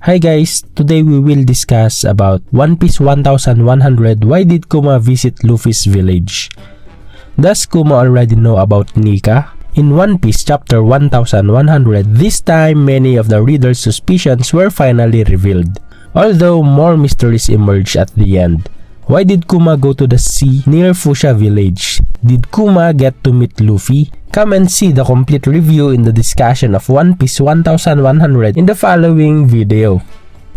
Hi guys, today we will discuss about One Piece 1100. Why did Kuma visit Luffy's village? Does Kuma already know about Nika? In One Piece chapter 1100, this time many of the reader's suspicions were finally revealed, although more mysteries emerged at the end. Why did Kuma go to the sea near Fuchsia village? Did Kuma get to meet Luffy? Come and see the complete review in the discussion of One Piece 1100 in the following video.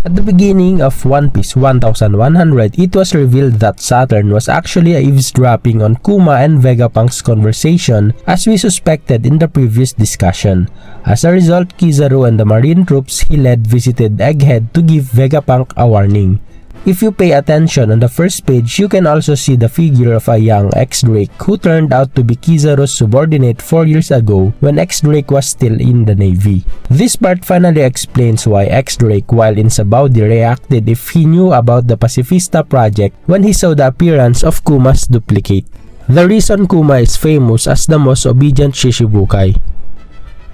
At the beginning of One Piece 1100, it was revealed that Saturn was actually eavesdropping on Kuma and Vegapunk's conversation as we suspected in the previous discussion. As a result, Kizaru and the marine troops he led visited Egghead to give Vegapunk a warning. If you pay attention on the first page, you can also see the figure of a young X-Drake who turned out to be Kizaru's subordinate 4 years ago when X-Drake was still in the Navy. This part finally explains why X-Drake, while in Sabaudi, reacted if he knew about the Pacifista project when he saw the appearance of Kuma's duplicate. The reason Kuma is famous as the most obedient Shichibukai.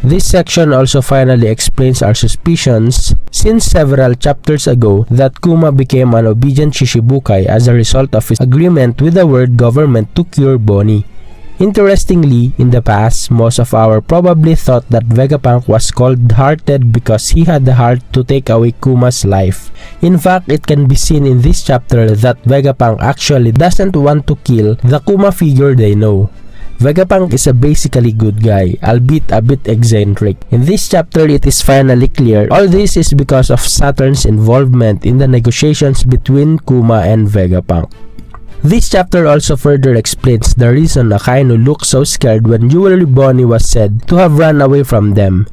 This section also finally explains our suspicions since several chapters ago that Kuma became an obedient Shichibukai as a result of his agreement with the world government to cure Bonnie. Interestingly, in the past, most of our probably thought that Vegapunk was cold-hearted because he had the heart to take away Kuma's life. In fact, it can be seen in this chapter that Vegapunk actually doesn't want to kill the Kuma figure they know. Vegapunk is a basically good guy, albeit a bit eccentric. In this chapter, it is finally clear all this is because of Saturn's involvement in the negotiations between Kuma and Vegapunk. This chapter also further explains the reason Akainu looked so scared when Jewelry Bonnie was said to have run away from them.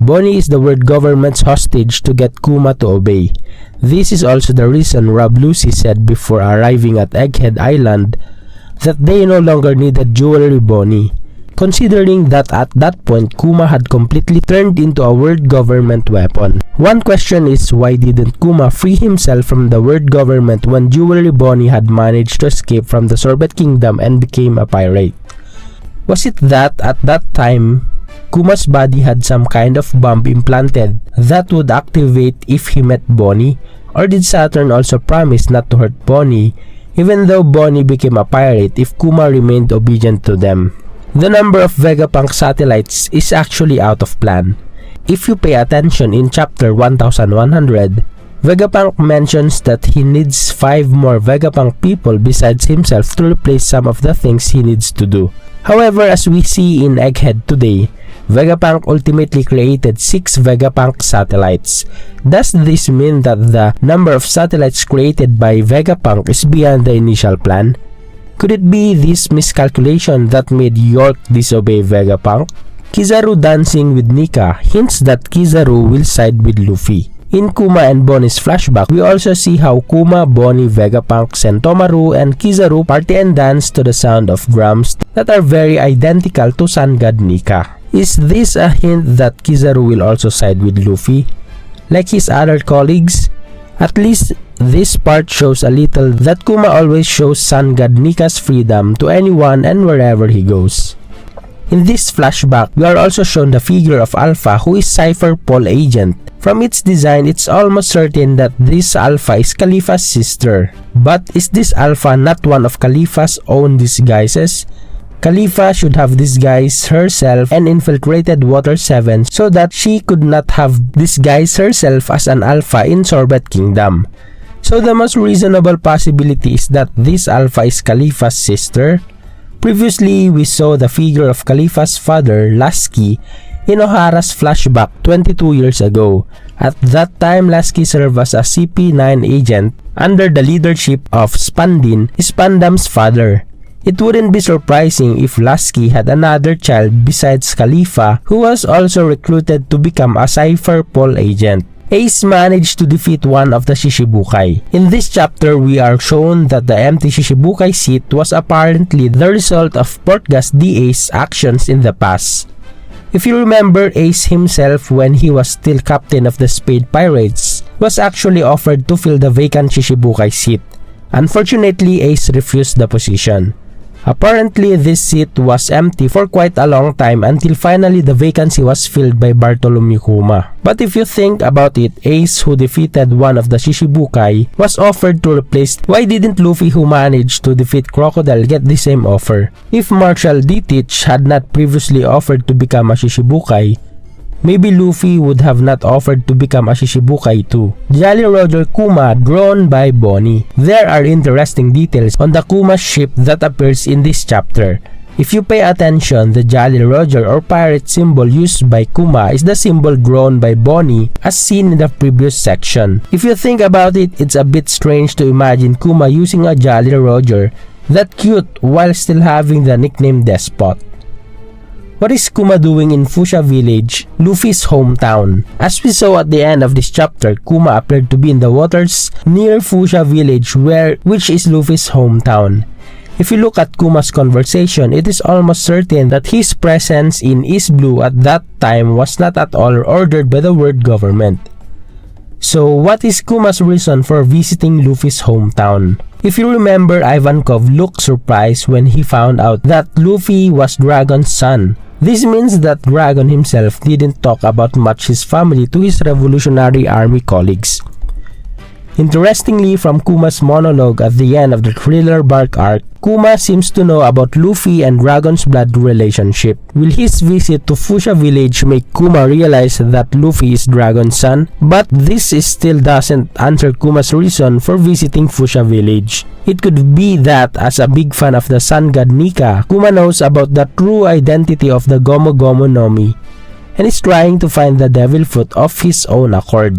Bonnie is the world government's hostage to get Kuma to obey. This is also the reason Rob Lucy said before arriving at Egghead Island that they no longer needed Jewelry Bonnie, considering that at that point Kuma had completely turned into a world government weapon. One question is, why didn't Kuma free himself from the world government when Jewelry Bonnie had managed to escape from the Sorbet Kingdom and became a pirate? Was it that at that time Kuma's body had some kind of bomb implanted that would activate if he met Bonnie? Or did Saturn also promise not to hurt Bonnie even though Bonnie became a pirate if Kuma remained obedient to them? The number of Vegapunk satellites is actually out of plan. If you pay attention in chapter 1100, Vegapunk mentions that he needs 5 more Vegapunk people besides himself to replace some of the things he needs to do. However, as we see in Egghead today, Vegapunk ultimately created 6 Vegapunk satellites. Does this mean that the number of satellites created by Vegapunk is beyond the initial plan? Could it be this miscalculation that made York disobey Vegapunk? Kizaru dancing with Nika hints that Kizaru will side with Luffy. In Kuma and Bonnie's flashback, we also see how Kuma, Bonnie, Vegapunk, Sentomaru, and Kizaru party and dance to the sound of drums that are very identical to Sun God Nika. Is this a hint that Kizaru will also side with Luffy, like his other colleagues? At least this part shows a little that Kuma always shows Sun God Nika's freedom to anyone and wherever he goes. In this flashback, we are also shown the figure of Alpha, who is Cypher Paul agent. From its design, it's almost certain that this Alpha is Khalifa's sister. But is this Alpha not one of Khalifa's own disguises? Khalifa should have disguised herself and infiltrated Water 7 so that she could not have disguised herself as an Alpha in Sorbet Kingdom. So the most reasonable possibility is that this Alpha is Khalifa's sister. Previously, we saw the figure of Khalifa's father, Lasky, in Ohara's flashback 22 years ago. At that time, Lasky served as a CP9 agent under the leadership of Spandin, Spandam's father. It wouldn't be surprising if Lasky had another child besides Khalifa, who was also recruited to become a Cypher Paul agent. Ace managed to defeat one of the Shichibukai. In this chapter, we are shown that the empty Shichibukai seat was apparently the result of Portgas D. Ace's actions in the past. If you remember, Ace himself, when he was still captain of the Spade Pirates, was actually offered to fill the vacant Shichibukai seat. Unfortunately, Ace refused the position. Apparently, this seat was empty for quite a long time until finally the vacancy was filled by Bartholomew Kuma. But if you think about it, Ace, who defeated one of the Shishibukai, was offered to replace. Why didn't Luffy, who managed to defeat Crocodile, get the same offer? If Marshall D. Teach had not previously offered to become a Shishibukai, maybe Luffy would have not offered to become a Shishibukai too. Jolly Roger Kuma, drawn by Bonnie. There are interesting details on the Kuma ship that appears in this chapter. If you pay attention, the Jolly Roger or pirate symbol used by Kuma is the symbol drawn by Bonnie as seen in the previous section. If you think about it, it's a bit strange to imagine Kuma using a Jolly Roger that cute while still having the nickname Despot. What is Kuma doing in Fuchsia Village, Luffy's hometown? As we saw at the end of this chapter, Kuma appeared to be in the waters near Fuchsia Village, which is Luffy's hometown. If you look at Kuma's conversation, it is almost certain that his presence in East Blue at that time was not at all ordered by the world government. So what is Kuma's reason for visiting Luffy's hometown? If you remember, Ivankov looked surprised when he found out that Luffy was Dragon's son. This means that Dragon himself didn't talk about much his family to his Revolutionary Army colleagues. Interestingly, from Kuma's monologue at the end of the Thriller Bark arc, Kuma seems to know about Luffy and Dragon's blood relationship. Will his visit to Fuchsia Village make Kuma realize that Luffy is Dragon's son? But this still doesn't answer Kuma's reason for visiting Fuchsia Village. It could be that as a big fan of the sun god Nika, Kuma knows about the true identity of the Gomu Gomu no Mi and is trying to find the devil fruit of his own accord.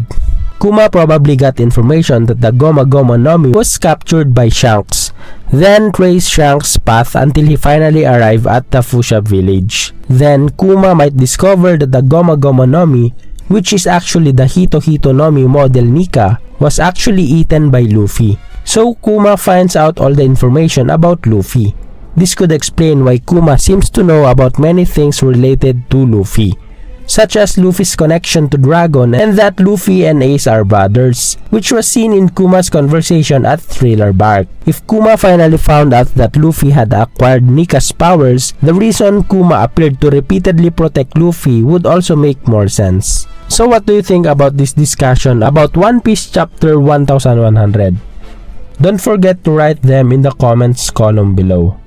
Kuma probably got information that the Gomu Gomu no Mi was captured by Shanks, then traced Shanks' path until he finally arrived at the Fuchsia Village. Then Kuma might discover that the Gomu Gomu no Mi, which is actually the Hito Hito no Mi model Nika, was actually eaten by Luffy. So Kuma finds out all the information about Luffy. This could explain why Kuma seems to know about many things related to Luffy, such as Luffy's connection to Dragon and that Luffy and Ace are brothers, which was seen in Kuma's conversation at Thriller Bark. If Kuma finally found out that Luffy had acquired Nika's powers, the reason Kuma appeared to repeatedly protect Luffy would also make more sense. So what do you think about this discussion about One Piece chapter 1100? Don't forget to write them in the comments column below.